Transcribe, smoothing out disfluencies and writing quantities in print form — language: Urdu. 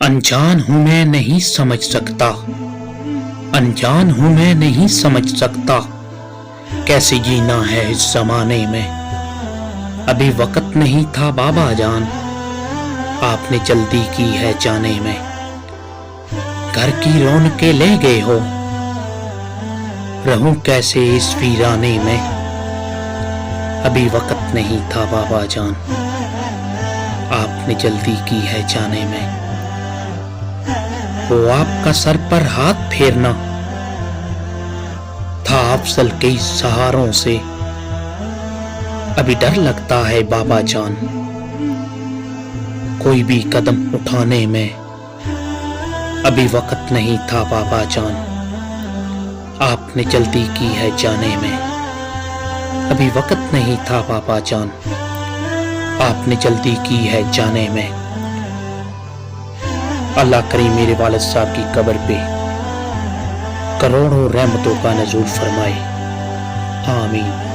انجان ہوں میں نہیں سمجھ سکتا، انجان ہوں میں نہیں سمجھ سکتا کیسے جینا ہے اس زمانے میں۔ ابھی وقت نہیں تھا بابا جان، آپ نے جلدی کی ہے جانے میں۔ گھر کی رونقیں لے گئے ہو، رہوں کیسے اس ویرانے میں۔ ابھی وقت نہیں تھا بابا جان، آپ نے جلدی کی ہے جانے میں۔ وہ آپ کا سر پر ہاتھ پھیرنا تھا افضل کئی سہاروں سے۔ ابھی ڈر لگتا ہے بابا جان، کوئی بھی قدم اٹھانے میں۔ ابھی وقت نہیں تھا بابا جان، آپ نے جلدی کی ہے جانے میں۔ ابھی وقت نہیں تھا بابا جان، آپ نے جلدی کی ہے جانے میں۔ اللہ کریم میرے والد صاحب کی قبر پہ کروڑوں رحمتوں کا نزول فرمائے، آمین۔